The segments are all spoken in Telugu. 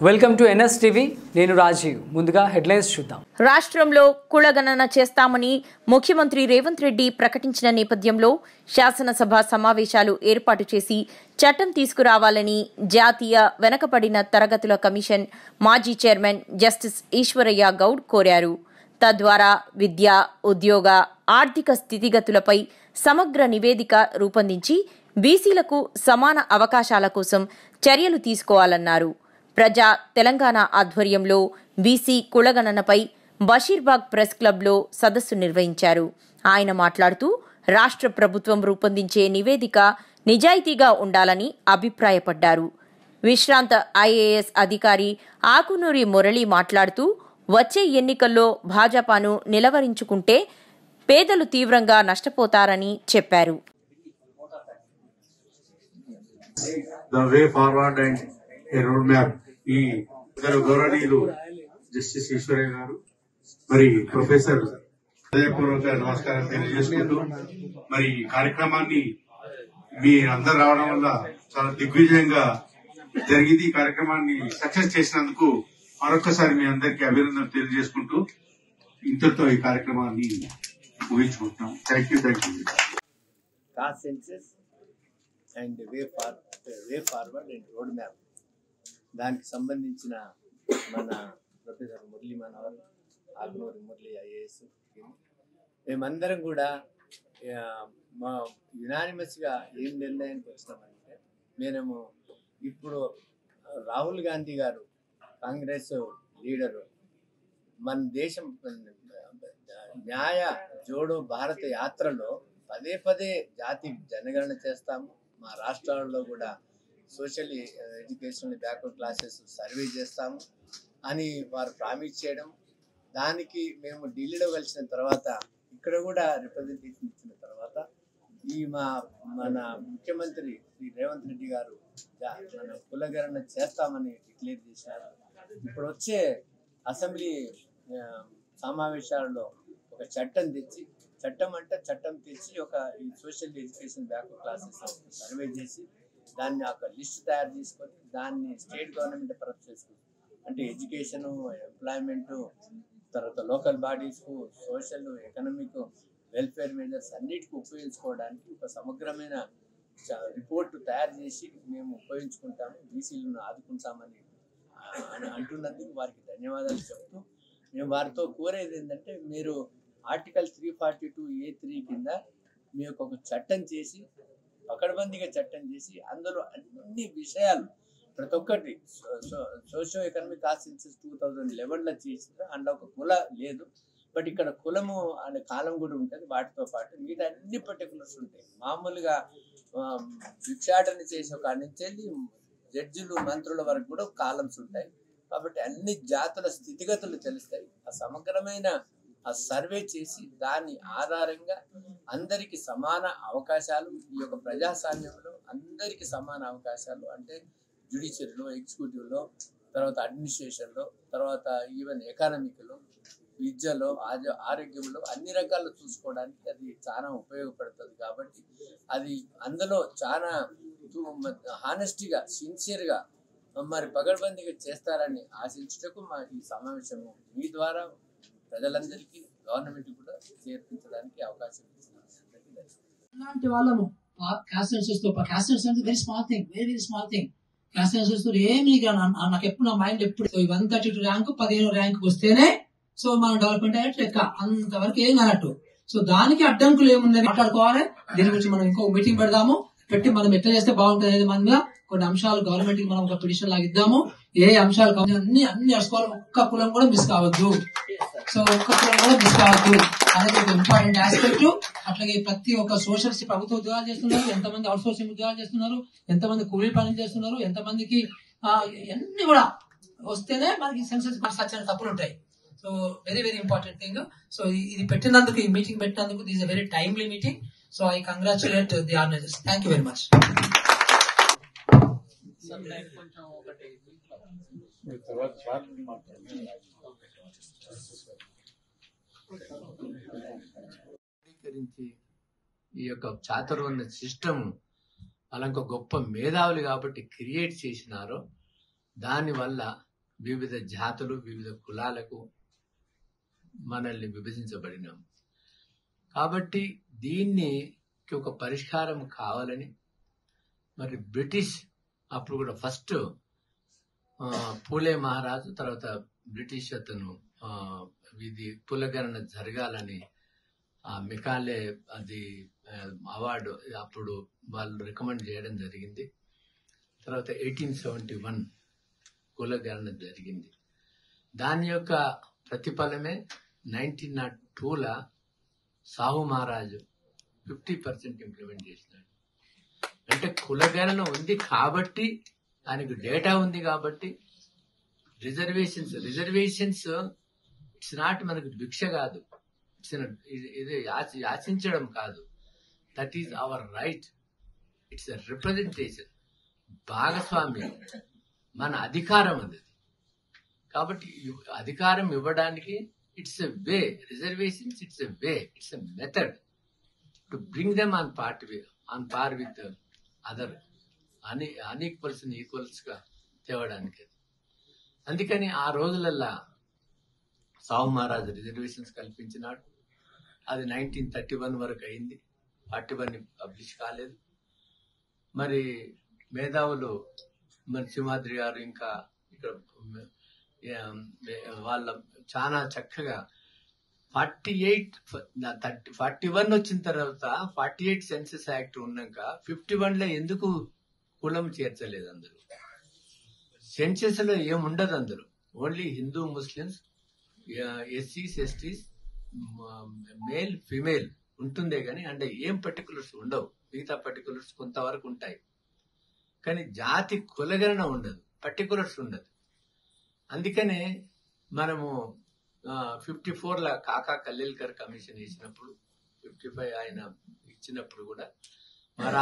Welcome to NSTV. నేను రాజీవ్. ముందుగా హెడ్లైన్స్ చూద్దాం. రాష్ట్రంలో కులగణన చేస్తామని ముఖ్యమంత్రి రేవంత్ రెడ్డి ప్రకటించిన నేపథ్యంలో శాసనసభ సమావేశాలు ఏర్పాటు చేసి చట్టం తీసుకురావాలని జాతీయ వెనకబడిన తరగతుల కమిషన్ మాజీ చైర్మన్ జస్టిస్ ఈశ్వరయ్య గౌడ్ కోరారు. తద్వారా విద్య, ఉద్యోగ, ఆర్థిక స్థితిగతులపై సమగ్ర నివేదిక రూపొందించి బీసీలకు సమాన అవకాశాల కోసం చర్యలు తీసుకోవాలన్నారు. ప్రజా తెలంగాణ ఆధ్వర్యంలో బీసీ కులగణనపై బషీర్బాగ్ ప్రెస్ క్లబ్లో సదస్సు నిర్వహించారు. ఆయన మాట్లాడుతూ రాష్ట్ర ప్రభుత్వం రూపొందించే నివేదిక నిజాయితీగా ఉండాలని అభిప్రాయపడ్డారు. విశ్రాంత IAS అధికారి ఆకునూరి మురళి మాట్లాడుతూ వచ్చే ఎన్నికల్లో భాజపాను నిలవరించుకుంటే పేదలు తీవ్రంగా నష్టపోతారని చెప్పారు. ఈ గౌరవనీయులు జస్టిస్ ఈశ్వరయ్య గారు మరి ప్రొఫెసర్ హృదయపూర్వక నమస్కారం తెలియజేసుకుంటూ మరి ఈ కార్యక్రమాన్ని మీ అందరు రావడం వల్ల చాలా దిగ్విజయంగా జరిగింది. ఈ కార్యక్రమాన్ని సక్సెస్ చేసినందుకు మరొకసారి మీ అందరికీ అభినందనలు తెలియజేసుకుంటూ ఇంతటితో ఈ కార్యక్రమాన్ని ముగించుకుంటున్నాం. Thank you. Caste census and way forward and road map దానికి సంబంధించిన మన ప్రొఫెసర్ మురళీ మనవర్, ఆగ్నూరి మురళి IAS మేమందరం కూడా మా యునానిమస్గా ఏం నిర్ణయానికి వచ్చినామంటే, మేము ఇప్పుడు రాహుల్ గాంధీ గారు కాంగ్రెస్ లీడరు మన దేశం న్యాయ జోడో భారత యాత్రలో పదే పదే జాతి జనగణన చేస్తాము, మా రాష్ట్రాల్లో కూడా social educational backward classes survey చేస్తాము అని వారు ప్రామిస్ చేయడం, దానికి మేము ఢిల్లీలో కలిసిన తర్వాత ఇక్కడ కూడా రిప్రజెంటేషన్ ఇచ్చిన తర్వాత మన ముఖ్యమంత్రి శ్రీ రేవంత్ రెడ్డి గారు మన కులగణన చేస్తామని డిక్లేర్ చేశారు. ఇప్పుడు వచ్చే అసెంబ్లీ సమావేశాలలో ఒక చట్టం తెచ్చి ఒక ఈ social education backward classes survey చేసి దాన్ని ఒక లిస్ట్ తయారు చేసుకొని దాన్ని స్టేట్ గవర్నమెంట్ పరప్ చేసుకుంది. అంటే ఎడ్యుకేషను, ఎంప్లాయ్మెంటు, తర్వాత లోకల్ బాడీస్కు, సోషల్ ఎకనామిక్ వెల్ఫేర్ మెజర్స్ అన్నిటికీ ఉపయోగించుకోవడానికి ఒక సమగ్రమైన రిపోర్టు తయారు చేసి మేము ఉపయోగించుకుంటాము, బీసీలను ఆదుకుంటామని అంటున్నందుకు వారికి ధన్యవాదాలు చెప్తూ, మేము వారితో కోరేది ఏంటంటే, మీరు ఆర్టికల్ 342A3 కింద మీ యొక్క ఒక చట్టం చేసి పకడ్బందీగా చట్టం చేసి అందులో అన్ని విషయాలు ప్రతి ఒక్కటి సోషో ఎకనామిక్ కాస్ట్ సెన్సస్ 2011లో చేసిన అందులో ఒక కుల లేదు, బట్ ఇక్కడ కులము అనే కాలం కూడా ఉంటుంది. వాటితో పాటు మిగతా అన్ని పర్టికులర్స్ ఉంటాయి. మామూలుగా భిక్షాటన చేసే ఒక నుంచి జడ్జిలు, మంత్రుల వరకు కూడా కాలమ్స్ ఉంటాయి. కాబట్టి అన్ని జాతుల స్థితిగతులు తెలుస్తాయి. ఆ సమగ్రమైన ఆ సర్వే చేసి దాని ఆధారంగా అందరికి సమాన అవకాశాలు, ఈ యొక్క ప్రజాస్వామ్యంలో అందరికి సమాన అవకాశాలు అంటే జ్యుడిషియరీలో, ఎగ్జిక్యూటివ్లో, తర్వాత అడ్మినిస్ట్రేషన్లో, తర్వాత ఈవెన్ ఎకానమిక్లో, విద్యలో, ఆరోగ్యంలో అన్ని రకాలు చూసుకోవడానికి అది చాలా ఉపయోగపడుతుంది. కాబట్టి అది అందులో చాలా హానెస్టీగా, సిన్సియర్గా మరి పగడ్బందీగా చేస్తారని ఆశించుటకు మా ఈ సమావేశము మీ ద్వారా ప్రజలందరికీ, గవర్నమెంట్ కూడా చేర్పించడానికి అవకాశం ఇలాంటి వాళ్ళము caste census very small thing, very small thing. Caste census ఏమి నాకు ఎప్పుడు నా మైండ్ ఎప్పుడు 132 ర్యాంకు 15 ర్యాంకు వస్తేనే సో మనం డెవలప్మెంట్ అయ్యేట్టు లెక్క, అంతవరకు ఏం కానట్టు. సో దానికి అడ్డంకులు ఏమున్నాయి మాట్లాడుకోవాలి. దీని గురించి మనం ఇంకో మీటింగ్ పెట్టి మనం ఎట్లా చేస్తే బాగుంటుంది అనేది మన మీద కొన్ని అంశాలు గవర్నమెంట్ కి మనం ఒక పిటిషన్ లాగా ఇద్దాము. ఏ అంశాలు కావాలి అన్ని నడుచుకోవాలి. ఒక్క కులం కూడా మిస్ కావద్దు. సో ఒక్క కులం కూడా మిస్ కావద్దు అనేది ఒక ఇంపార్టెంట్ ఆస్పెక్ట్. అట్లాగే ప్రతి ఒక్క సోషల్స్ ప్రభుత్వ ఉద్యోగాలు చేస్తున్నారు, ఎంతమంది అవుట్ సోర్సింగ్ ఉద్యోగాలు చేస్తున్నారు, ఎంతమంది కూలీ పనులు చేస్తున్నారు, ఎంతమందికి అన్ని కూడా వస్తేనే మనకి సెన్సస్ సచిన తప్పులు ఉంటాయి. So very very important thing. So ఇది పెట్టినందుకు, ఈ మీటింగ్ పెట్టినందుకు this is a very timely meeting. So I congratulate the organisers. Thank you very much. ఈ యొక్క చాతుర్వర్ణ సిస్టమ్ వాళ్ళ గొప్ప మేధావులు కాబట్టి క్రియేట్ చేసినారో దానివల్ల వివిధ జాతులు, వివిధ కులాలకు మనల్ని విభజించబడినాం. కాబట్టి దీన్ని ఒక పరిష్కారం కావాలని మరి బ్రిటిష్ అప్పుడు కూడా ఫస్ట్ పూలే మహారాజు, తర్వాత బ్రిటిష్ అతను ఇది కులగణన జరగాలని మెకాలే అది అవార్డు అప్పుడు వాళ్ళు రికమెండ్ చేయడం జరిగింది. తర్వాత 1871 కులగణన జరిగింది. దాని యొక్క ప్రతిఫలమే 1902 సాహు మహారాజు 50% ఇంప్లిమెంట్ చేసినాడు. అంటే కులగణన ఉంది కాబట్టి, ఆయనకు డేటా ఉంది కాబట్టి రిజర్వేషన్స్ ఇట్స్ నాట్ మనకు భిక్ష కాదు, ఇది యాచించడం కాదు. That is our right. It's a representation, భాగస్వామ్యం, మన అధికారం అది. కాబట్టి అధికారం ఇవ్వడానికి it's a way. Reservations it's a way, it's a method to bring them on par with other అన్ఈక్వల్స్ ని ఈక్వల్స్ గా తేవడానికి. అందుకని ఆ రోజులల్లా సాహు మహారాజు రిజర్వేషన్స్ కల్పించినాడు. అది 1931 వరకు అయింది. 41 పబ్లిష్ కాలేదు. మరి మేధావులు మరి సింహాద్రి గారు ఇంకా ఇక్కడ వాళ్ళ చాలా చక్కగా 41 వచ్చిన తర్వాత 48 సెన్సస్ యాక్ట్ ఉన్నాక 51లో ఎందుకు కులం చేర్చలేదు? అందరూ సెన్సస్ లో ఏముండదు, అందరూ ఓన్లీ హిందూ, ముస్లిమ్స్, ఎస్సీస్, ఎస్టీస్, మేల్, ఫిమేల్ ఉంటుందే గానీ అంటే ఏం పర్టికులర్స్ ఉండవు. మిగతా పర్టికులర్స్ కొంతవరకు ఉంటాయి కానీ జాతి కులగణన ఉండదు, పర్టికులర్స్ ఉండదు. అందుకనే మనము 54లో కాకా కల్లేల్కర్ కమిషన్ వేసినప్పుడు 55 ఆయన ఇచ్చినప్పుడు కూడా మరి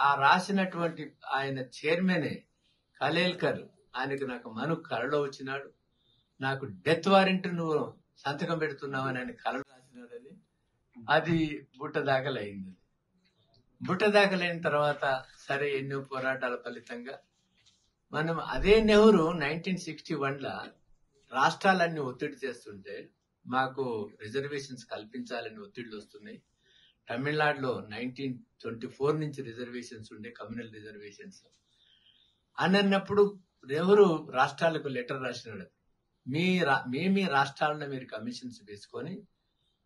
ఆ రాసినటువంటి ఆయన చైర్మనే కలేల్కర్ ఆయనకు నాకు మను కళలో వచ్చినాడు. నాకు డెత్ వారెంట్ నువ్వు సంతకం పెడుతున్నావని ఆయన కళలు రాసినాడని అది బుట్ట దాఖలైంది. బుట్ట దాఖలైన తర్వాత సరే ఎన్నో పోరాటాల ఫలితంగా మనం అదే నెహ్రూ 1961లో రాష్ట్రాలన్నీ ఒత్తిడి చేస్తుంటే మాకు రిజర్వేషన్స్ కల్పించాలని ఒత్తిళ్లు వస్తున్నాయి. తమిళనాడులో 1924 నుంచి రిజర్వేషన్స్ ఉండే, కమ్యూనల్ రిజర్వేషన్స్ అని అన్నప్పుడు నెహ్రూ రాష్ట్రాలకు లెటర్ రాసినాడు. మీ రాష్ట్రాల్లో మీరు కమిషన్స్ వేసుకొని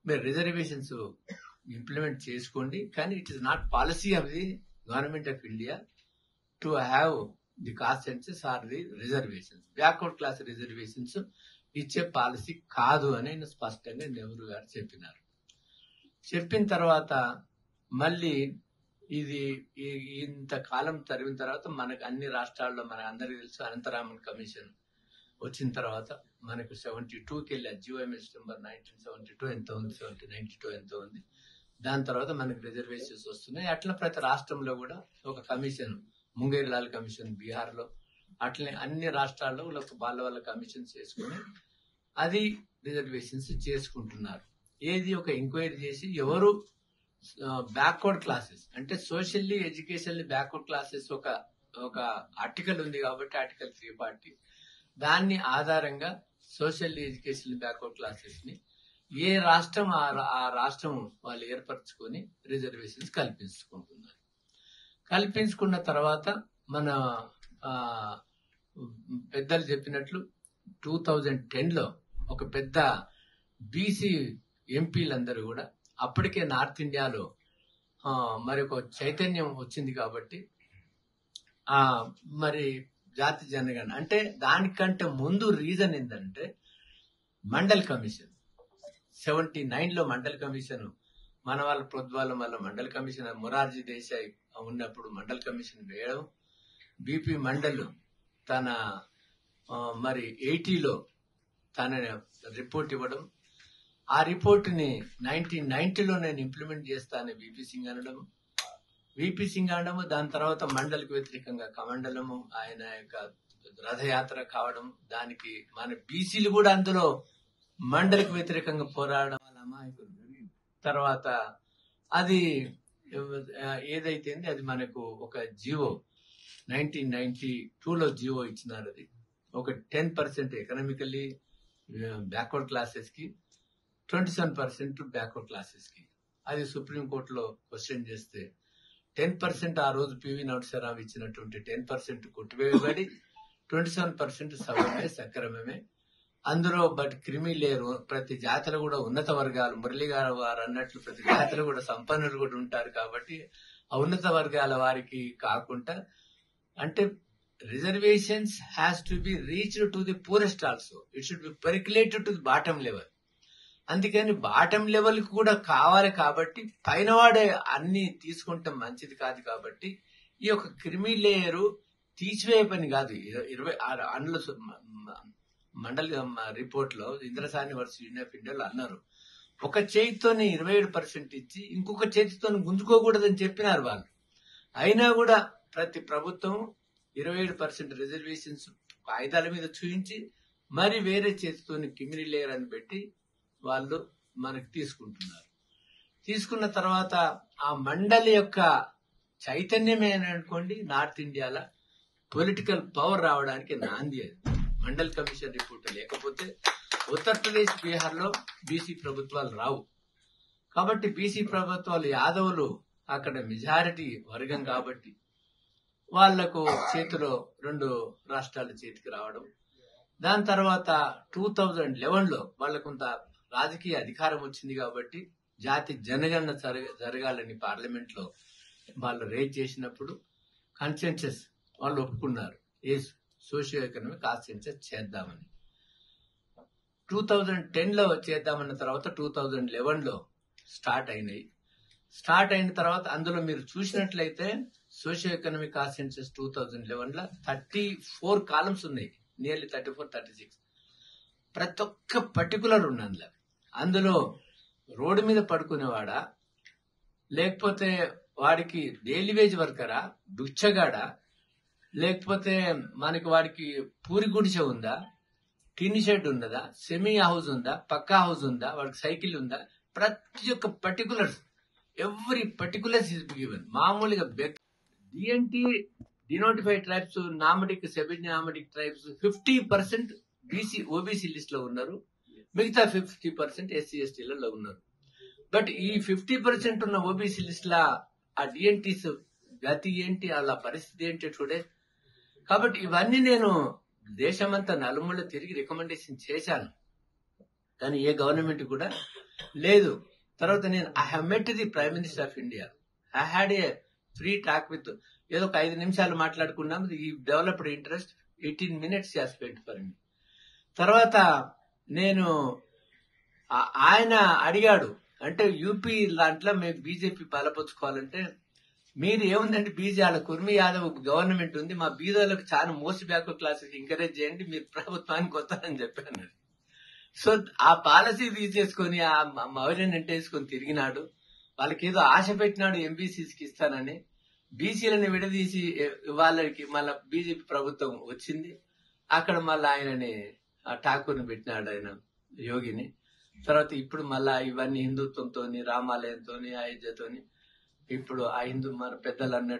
మీరు రిజర్వేషన్స్ ఇంప్లిమెంట్ చేసుకోండి, కానీ it is not policy of the government of India to have the caste census or the reservations. Backward class reservations ఇచ్చే పాలసీ కాదు అని ఆయన స్పష్టంగా నెహ్రూ గారు చెప్పినారు. చెప్పిన తర్వాత మళ్ళీ ఇది ఇంతకాలం తరిగిన తర్వాత మనకు అన్ని రాష్ట్రాల్లో మన అందరికీ తెలుసు అనంతరామన్ కమిషన్ వచ్చిన తర్వాత మనకు 72కి వెళ్ళి జిఓఎంఎస్ నెంబర్ 1972 ఎంత ఉంది, 92 ఎంత ఉంది. దాని తర్వాత మనకు రిజర్వేషన్స్ వస్తున్నాయి. అట్లా ప్రతి రాష్ట్రంలో కూడా ఒక కమిషన్, ముంగేర్ లాల్ కమిషన్ బీహార్ లో, అట్లనే అన్ని రాష్ట్రాల్లో వాళ్ళ కమిషన్స్ చేసుకుని అది రిజర్వేషన్స్ చేసుకుంటున్నారు. ఏది ఒక ఎంక్వైరీ చేసి ఎవరు బ్యాక్వర్డ్ క్లాసెస్ అంటే సోషల్లీ, ఎడ్యుకేషన్లీ బ్యాక్వర్డ్ క్లాసెస్ ఒక ఆర్టికల్ ఉంది కాబట్టి ఆర్టికల్ 340 దాన్ని ఆధారంగా సోషల్లీ, ఎడ్యుకేషన్లీ బ్యాక్వర్డ్ క్లాసెస్ ని ఏ రాష్ట్రం ఆ రాష్ట్రం వాళ్ళు ఏర్పరచుకొని రిజర్వేషన్స్ కల్పించుకుంటున్నారు. కల్పించుకున్న తర్వాత మన పెద్దలు చెప్పినట్లు 2010లో ఒక పెద్ద బీసీ ఎంపీలందరూ కూడా అప్పటికే నార్త్ ఇండియాలో మరి ఒక చైతన్యం వచ్చింది కాబట్టి మరి జాతి జనగణన అంటే దానికంటే ముందు రీజన్ ఏంటంటే మండల్ కమిషన్ 79లో మండల్ కమిషన్ మన వాళ్ళ పొద్దువాళ్ళ వల్ల మండల్ కమిషన్ మొరార్జీ దేశాయ్ ఉన్నప్పుడు మండల్ కమిషన్ వేయడం, బీపీ మండల్ తన మరి 80లో తన రిపోర్ట్ ఇవ్వడం, ఆ రిపోర్ట్ ని 1990లో నేను ఇంప్లిమెంట్ చేస్తానని విపి సింగ్ అనడము, దాని తర్వాత మండలికి వ్యతిరేకంగా కమండలము, ఆయన యొక్క రథయాత్ర కావడం, దానికి మన బీసీలు కూడా అందులో మండలికి వ్యతిరేకంగా పోరాడడం వాళ్ళ అమాయకులు. తర్వాత అది ఏదైతే అది మనకు ఒక జీవో 1992లో జీవో ఇచ్చినారు. అది ఒక 10% ఎకనామికల్లీ బ్యాక్వర్డ్ క్లాసెస్ కి, 27% బ్యాక్వర్డ్ క్లాసెస్ కి. అది సుప్రీంకోర్టులో క్వశ్చన్ చేస్తే 10% ఆ రోజు పివి నరసింహారావు ఇచ్చినటువంటి 10% కొట్టివేయబడి 27% సవ్యమే, సక్రమమే. అందులో బట్ క్రిమి లేరు. ప్రతి జాతిలో కూడా ఉన్నత వర్గాలు, మురళి గారు వారు అన్నట్లు ప్రతి జాతిలో కూడా సంపన్నులు కూడా ఉంటారు. కాబట్టి ఆ ఉన్నత వర్గాల వారికి కాకుండా, అంటే reservations has to be reached to the poorest also. It should be percolated to the bottom level. అందుకని బాటమ్ లెవెల్ కు కూడా కావాలి. కాబట్టి పైన వాడే అన్ని తీసుకుంటాం మంచిది కాదు. కాబట్టి ఈ యొక్క క్రిమి లేయరు తీసివేయ పని కాదు. 26 అండ్ల మండలి రిపోర్ట్ లో ఇంద్రసాని వర్సెస్ యూనియన్ ఆఫ్ ఇండియాలో అన్నారు, ఒక చేతితోని 27% ఇచ్చి ఇంకొక చేతితో గుంజుకోకూడదని చెప్పినారు వాళ్ళు. అయినా కూడా ప్రతి ప్రభుత్వం 27% రిజర్వేషన్స్ కాగితాల మీద చూపించి మరి వేరే చేతితోని కిమిరి లేయర్ అని పెట్టి వాళ్ళు మనకి తీసుకుంటున్నారు. తీసుకున్న తర్వాత ఆ మండలి యొక్క చైతన్యమే అని అనుకోండి, నార్త్ ఇండియాలో పొలిటికల్ పవర్ రావడానికి నాంది అది. మండల్ కమిషన్ రిపోర్ట్ లేకపోతే ఉత్తరప్రదేశ్, బీహార్ లో బీసీ ప్రభుత్వాలు రావు. కాబట్టి బీసీ ప్రభుత్వాలు యాదవులు అక్కడ మెజారిటీ వర్గం కాబట్టి వాళ్లకు చేతిలో 2 రాష్ట్రాల చేతికి రావడం. దాని తర్వాత 2011లో వాళ్ళకు కొంత రాజకీయ అధికారం వచ్చింది కాబట్టి జాతి జనగణన జరగాలని పార్లమెంట్ లో వాళ్ళు రేజ్ చేసినప్పుడు కన్సెన్సస్ వాళ్ళు ఒప్పుకున్నారు, ఏ సోషియో ఎకనామిక్ కాన్సెన్సస్ చేద్దామని. 2010లో చేద్దామన్న తర్వాత 2011లో స్టార్ట్ అయినాయి. స్టార్ట్ అయిన తర్వాత అందులో మీరు చూసినట్లయితే సోషియో ఎకనామిక్ కాన్సెన్సస్ 2011లో 34 కాలమ్స్ ఉన్నాయి, నియర్లీ 34-36. ప్రతి ఒక్క పర్టికులర్ ఉంది అందులో రోడ్డు మీద పడుకునేవాడా, లేకపోతే వాడికి డైలీ వేజ్ వర్కరా, దుచ్చగాడా, లేకపోతే వాడికి పూరి గుడిసె ఉందా, టిన్ షెడ్ ఉన్నదా, సెమీ హౌస్ ఉందా, పక్కా హౌస్ ఉందా, వాడికి సైకిల్ ఉందా, ప్రతి ఒక్క particulars, every particulars is given. మామూలుగా DNT denotified tribes, nomadic, semi nomadic tribes 50% BC OBC list లో ఉన్నారు, మిగతా 50% ఎస్సీ ఎస్టీలలో ఉన్నారు. బట్ ఈ 50% ఉన్న ఓబీసీ లిస్ట్ లా ఆ డిఎన్టీస్ గతి ఏంటి, అలా పరిస్థితి ఏంటి టుడే. కాబట్టి ఇవన్నీ నేను దేశమంతా నలుమూల తిరిగి రికమెండేషన్ చేశాను, కానీ ఏ గవర్నమెంట్ కూడా లేదు. తర్వాత నేను I have met the prime minister of India, I had a free talk with, ఏదో ఒక 5 నిమిషాలు మాట్లాడుకున్నాం. ఈ developed interest 18 minutes spend for me. తర్వాత నేను ఆయన అడిగాడు, అంటే యూపీ దాంట్లో మేము బీజేపీ బలపరుచుకోవాలంటే మీరు ఏముందంటే బీజే వాళ్ళ కుర్మి యాదవ్ గవర్నమెంట్ ఉంది, మా బీదోళ్ళకి చాలా మోస్ట్ బ్యాక్వర్డ్ క్లాసెస్ ఎంకరేజ్ చేయండి, మీరు ప్రభుత్వానికి వస్తారని చెప్పాను. సో ఆ పాలసీ తీసేసుకొని ఆ మౌర్యని ఎంటేసుకొని తిరిగినాడు. వాళ్ళకి ఏదో ఆశ పెట్టినాడు ఎంబీసీకి ఇస్తానని. బీసీలను విడదీసి వాళ్ళకి మళ్ళా బీజేపీ ప్రభుత్వం వచ్చింది. అక్కడ మళ్ళా ఆయనని ఠాకూర్ని పెట్టినాడు, ఆయన యోగిని. తర్వాత ఇప్పుడు మళ్ళా ఇవన్నీ హిందుత్వంతో, రామాలయంతో, అయోధ్యతోని ఇప్పుడు ఆ హిందూ మన పెద్దలు అన్నట్టు